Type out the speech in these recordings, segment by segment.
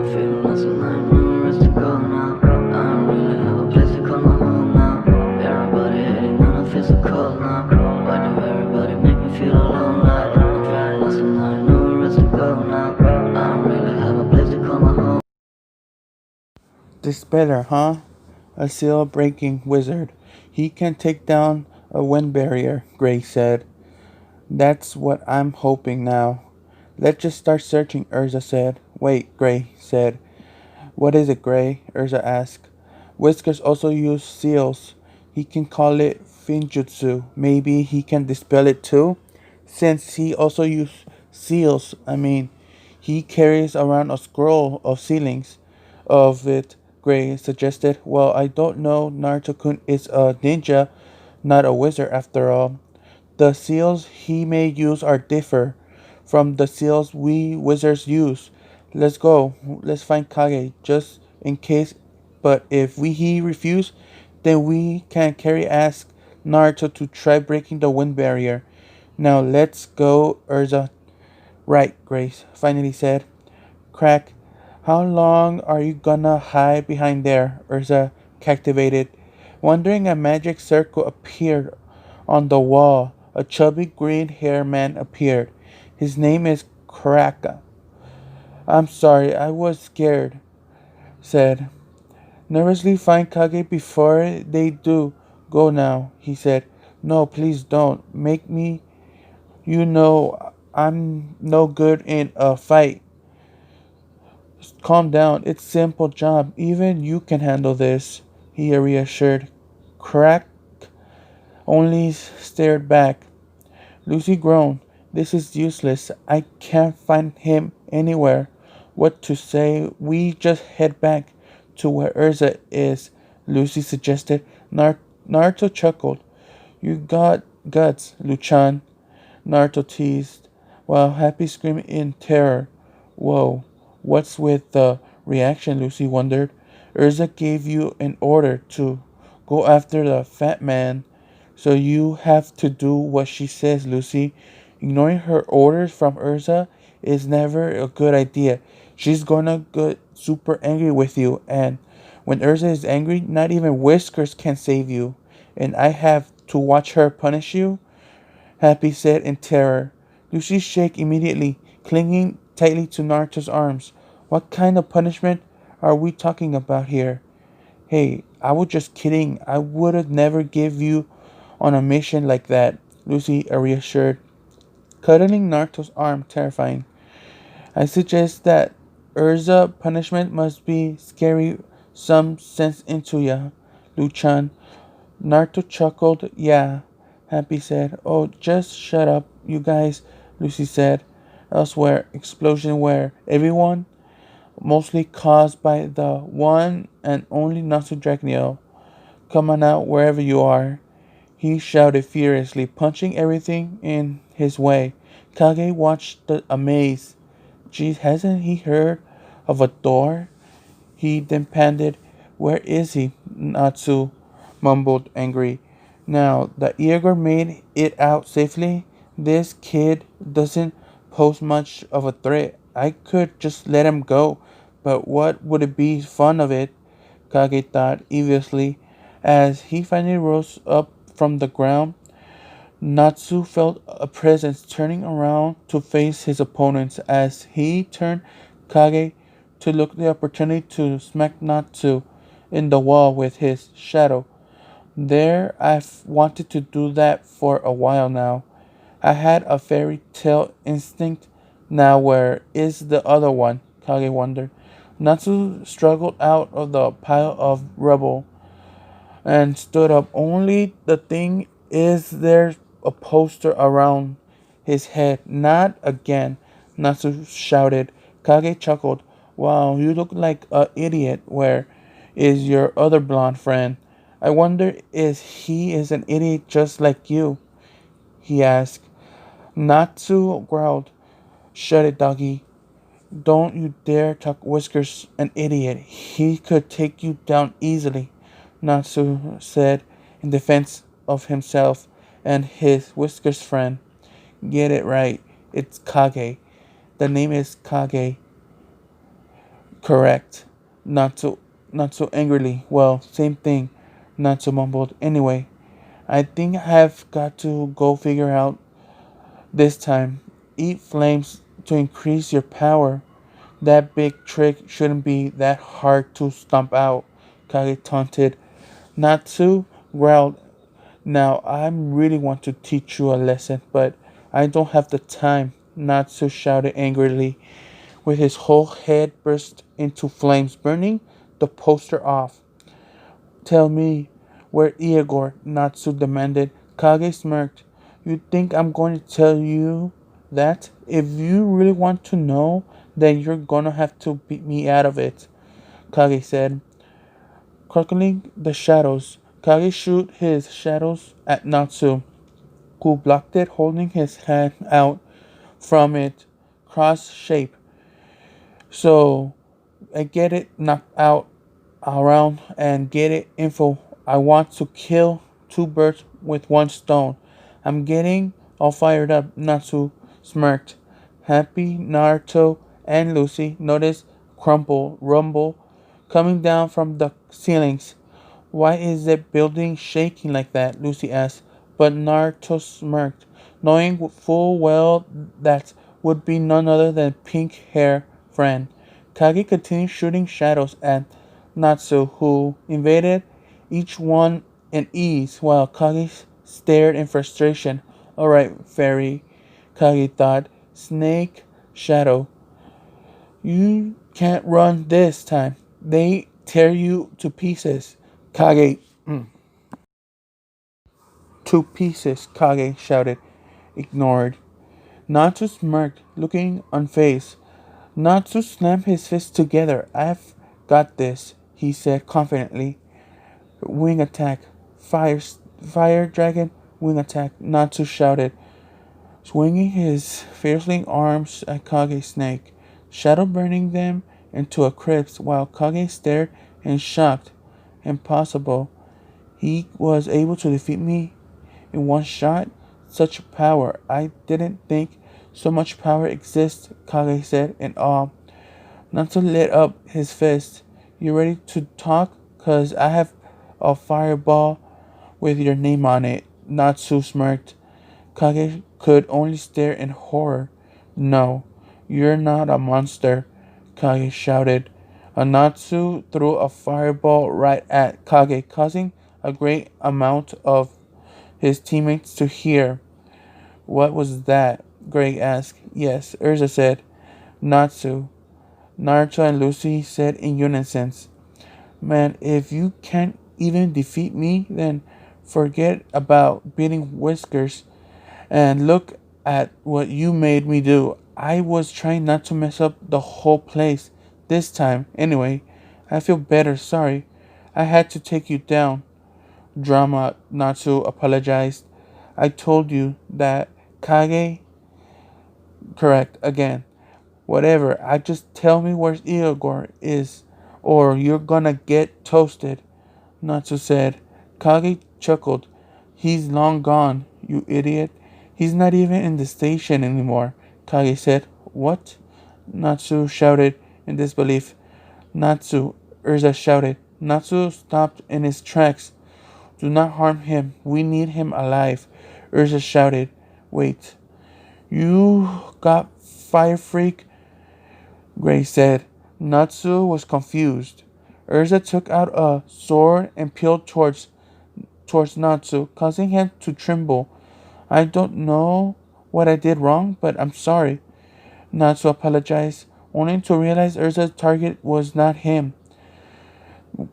I'm feeling lost and I know where else to go now. I don't really have a place to call my home now. Everybody hating on, I feel so cold now. Why do everybody make me feel alone? Like I'm feeling lost and I know where else to go now. I don't really have a place to call my home. This better, huh? A seal breaking wizard. He can take down a wind barrier, Gray said. That's what I'm hoping now. Let's just start searching, Erza said. Wait, Gray said. What is it, Gray? Erza asked. Whiskers also use seals. He can call it Finjutsu. Maybe he can dispel it too? Since he also uses seals, he carries around a scroll of ceilings of it, Gray suggested. Well, I don't know. Naruto-kun is a ninja, not a wizard after all. The seals he may use are differ from the seals we wizards use. Let's go. Let's find Kage just in case. But if he refuse, then we can carry ask Naruto to try breaking the wind barrier. Now let's go, Urza. Right, Grace finally said. Crack. How long are you gonna hide behind there? Urza captivated. Wondering, a magic circle appeared on the wall. A chubby green-haired man appeared. His name is Kraka. I'm sorry, I was scared, said. Nervously find Kage before they do. Go now, he said. No, please don't. Make me. You know I'm no good in a fight. Calm down. It's simple job. Even you can handle this, he reassured. Crack only stared back. Lucy groaned. This is useless. I can't find him anywhere. What to say? We just head back to where Erza is, Lucy suggested. Naruto chuckled. You got guts, Luchan, Naruto teased, while Happy screamed in terror. Whoa, what's with the reaction? Lucy wondered. Erza gave you an order to go after the fat man, so you have to do what she says, Lucy. Ignoring her orders from Erza is never a good idea. She's gonna get super angry with you, and when Erza is angry, not even Whiskers can save you. And I have to watch her punish you? Happy said in terror. Lucy shook immediately, clinging tightly to Naruto's arms. What kind of punishment are we talking about here? Hey, I was just kidding. I would have never give you on a mission like that, Lucy reassured, cuddling Naruto's arm, terrifying. I suggest that Urza punishment must be scary some sense into ya, Luchan. Naruto chuckled. Yeah, Happy said. Oh, just shut up, you guys, Lucy said. Elsewhere, explosion where everyone, mostly caused by the one and only Natsu Dragneel. Come on out wherever you are, he shouted furiously, punching everything in his way. Kage watched amazed. Geez, hasn't he heard of a door? He then panted. Where is he? Natsu mumbled angry. Now the Igor made it out safely. This kid doesn't pose much of a threat. I could just let him go, but what would it be fun of it? Kage thought enviously as he finally rose up from the ground. Natsu felt a presence turning around to face his opponents. As he turned, Kage took the opportunity to smack Natsu in the wall with his shadow. There, I've wanted to do that for a while now. I had a fairy tale instinct. Now where is the other one? Kage wondered. Natsu struggled out of the pile of rubble and stood up. Only the thing is there's a poster around his head. Not again, Natsu shouted. Kage chuckled. Wow, you look like an idiot. Where is your other blonde friend? I wonder if he is an idiot just like you, he asked. Natsu growled. Shut it, doggy. Don't you dare talk Whiskers an idiot. He could take you down easily, Natsu said in defense of himself and his Whiskers friend. Get it right. It's Kage. The name is Kage. Correct. Not so not so angrily. Well, same thing. Not so mumbled. Anyway, I think I have got to go figure out this time. Eat flames to increase your power. That big trick shouldn't be that hard to stomp out, Kage taunted. Natsu growled. Now I really want to teach you a lesson, but I don't have the time, Natsu shouted angrily, with his whole head burst into flames, burning the poster off. Tell me, where Igor? Natsu demanded. Kage smirked. You think I'm going to tell you that? If you really want to know, then you're gonna have to beat me out of it, Kage said. Circling the shadows, Kage shoot his shadows at Natsu, who blocked it, holding his hand out from it, cross shape. So I get it knocked out around and get it info. I want to kill two birds with one stone. I'm getting all fired up, Natsu smirked. Happy Naruto and Lucy noticed crumble, rumble coming down from the ceilings. Why is the building shaking like that? Lucy asked. But Naruto smirked, knowing full well that would be none other than pink hair friend. Kage continued shooting shadows at Natsu, who invaded each one in ease, while Kage stared in frustration. Alright, fairy, Kage thought. Snake, shadow. You can't run this time. They tear you to pieces. Kage, to pieces, Kage shouted, ignored. Natsu smirked, looking unfazed. Natsu slammed his fists together. I've got this, he said confidently. Wing attack. Fire, fire dragon, wing attack, Natsu shouted, swinging his fiercely arms at Kage's snake, shadow burning them into a crisp while Kage stared in shocked. Impossible. He was able to defeat me in one shot? Such power. I didn't think so much power exists, Kage said in awe. Natsu lit up his fist. You ready to talk? 'Cause I have a fireball with your name on it. Natsu smirked. Kage could only stare in horror. No, you're not a monster, Kage shouted. Natsu threw a fireball right at Kage, causing a great amount of his teammates to hear. What was that? Greg asked. Yes, Erza said. Natsu. Naruto and Lucy said in unison. Man, if you can't even defeat me, then forget about beating Whiskers and look at what you made me do. I was trying not to mess up the whole place this time. Anyway, I feel better. Sorry. I had to take you down. Drama, Natsu apologized. I told you that Kage. Correct, again. Whatever. I just tell me where Igor is, or you're gonna get toasted, Natsu said. Kage chuckled. He's long gone, you idiot. He's not even in the station anymore, Kage said. What? Natsu shouted in disbelief. Natsu, Erza shouted. Natsu stopped in his tracks. Do not harm him. We need him alive, Urza shouted. Wait. You got Fire Freak? Gray said. Natsu was confused. Urza took out a sword and peeled towards Natsu, causing him to tremble. I don't know what I did wrong, but I'm sorry. Natsu apologized, only to realize Urza's target was not him.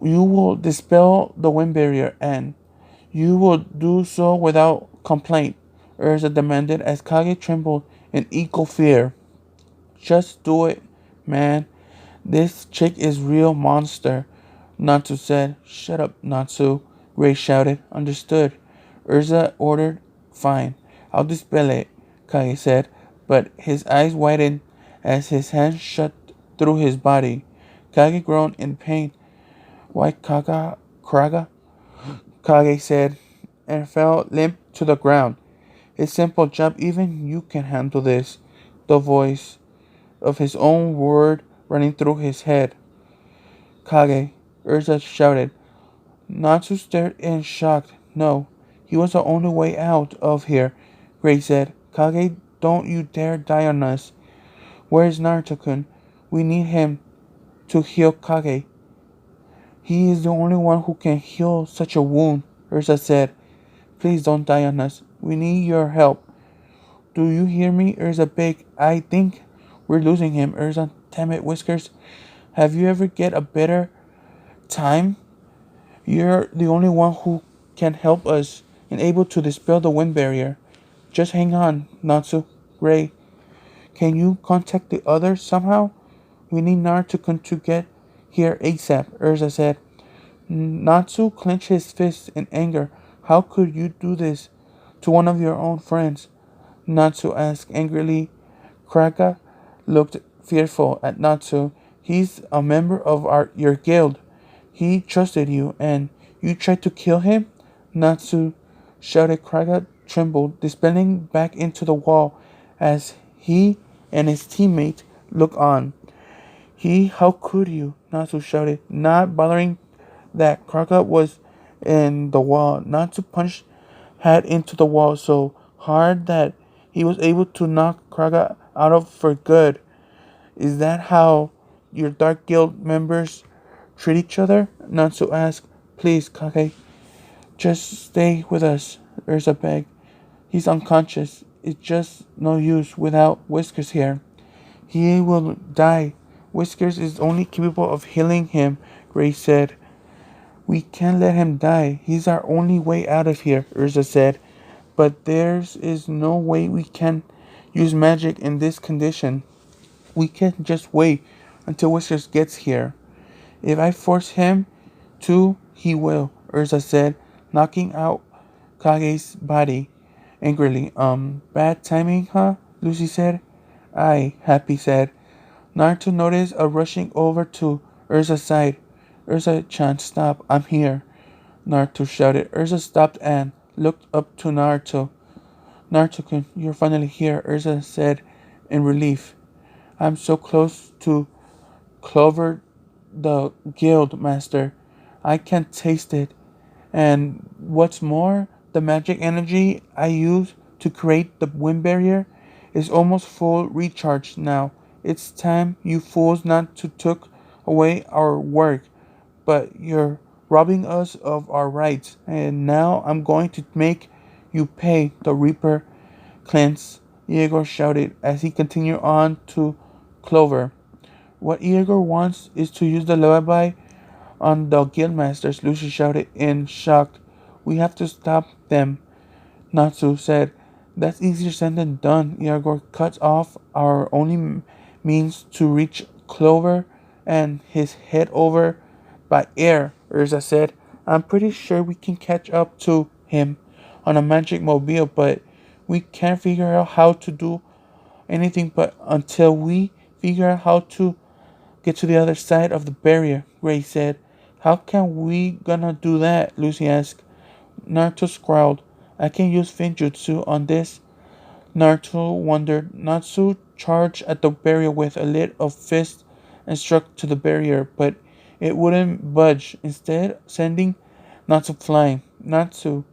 You will dispel the wind barrier, and you will do so without complaint, Urza demanded as Kage trembled in equal fear. Just do it, man. This chick is real monster, Natsu said. Shut up, Natsu, Ray shouted. Understood. Urza ordered. Fine. I'll dispel it, Kage said, but his eyes widened as his hand shut through his body. Kage groaned in pain. Why Kraga? Kage said, and fell limp to the ground. It's simple job, even you can handle this. The voice of his own word running through his head. Kage, Erza shouted. Natsu stared in shock. No, he was the only way out of here, Gray said. Kage, don't you dare die on us. Where's Naruto-kun? We need him to heal Kage. He is the only one who can heal such a wound, Erza said. Please don't die on us. We need your help. Do you hear me? Erza begged. I think we're losing him, Erza. Damn it, Whiskers. Have you ever get a better time? You're the only one who can help us and able to dispel the wind barrier. Just hang on, Natsu. Ray, can you contact the others somehow? We need Naruto-kun to get here ASAP, Erza said. Natsu clenched his fist in anger. How could you do this to one of your own friends? Natsu asked angrily. Kraga looked fearful at Natsu. He's a member of your guild. He trusted you, and you tried to kill him? Natsu shouted. Kraga trembled, dispelling back into the wall as he and his teammate looked on. How could you? Natsu shouted, not bothering that Kraga was in the wall. Natsu punched head into the wall so hard that he was able to knock Kraga out of for good. Is that how your Dark Guild members treat each other? Natsu asked. Please, Kage, just stay with us. Ursa begged. He's unconscious. It's just no use without Whiskers here. He will die. Whiskers is only capable of healing him, Gray said. We can't let him die. He's our only way out of here, Ursa said. But there is no way we can use magic in this condition. We can't just wait until Whiskers gets here. If I force him to, he will, Ursa said, knocking out Kage's body angrily. Bad timing, huh? Lucy said. Aye, Happy said. Naruto noticed a rushing over to Ursa's side. Ursa-chan, stop, I'm here, Naruto shouted. Ursa stopped and looked up to Naruto. Naruto-kun, you're finally here, Ursa said in relief. I'm so close to Clover the guild master. I can taste it. And what's more, the magic energy I use to create the wind barrier is almost full recharge now. It's time you fools not to took away our work, but you're robbing us of our rights. And now I'm going to make you pay, the Reaper cleanse, Igor shouted as he continued on to Clover. What Igor wants is to use the lullaby on the guildmasters, Lucy shouted in shock. We have to stop them, Natsu said. That's easier said than done. Igor cuts off our only means to reach Clover and his head over by air, Urza said. I'm pretty sure we can catch up to him on a magic mobile, but we can't figure out how to do anything but until we figure out how to get to the other side of the barrier, Gray said. How can we gonna do that? Lucy asked. Naruto scowled. I can use Finjutsu on this. Naruto wondered. Natsu charged at the barrier with a lit of fist and struck to the barrier, but it wouldn't budge, instead sending Natsu flying. Natsu,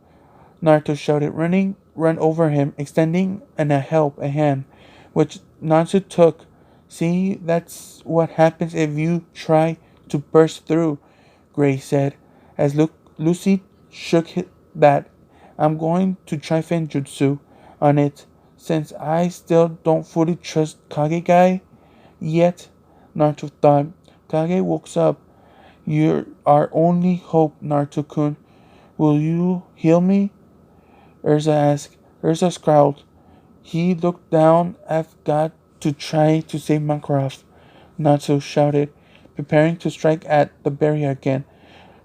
Naruto shouted, run over him, extending a hand, which Natsu took. See, that's what happens if you try to burst through, Gray said, as Lucy shook that. I'm going to try Finjutsu on it, since I still don't fully trust Kage guy yet, Naruto thought. Kage woke up. You're our only hope, Naruto-kun. Will you heal me? Erza asked. Erza scowled. He looked down. I've got to try to save Minecraft, Natsu shouted, preparing to strike at the barrier again.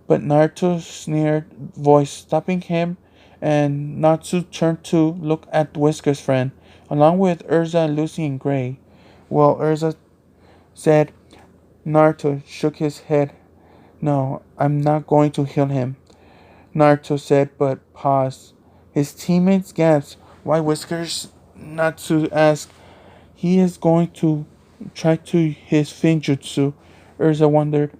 But Naruto's sneered voice stopping him, and Natsu turned to look at Whisker's friend, along with Erza, Lucy, and Gray. Well, Erza said. Naruto shook his head. No, I'm not going to heal him, Naruto said, but paused. His teammates gasped. Why, Whiskers? Natsu asked. He is going to try to his Finjutsu, Erza wondered.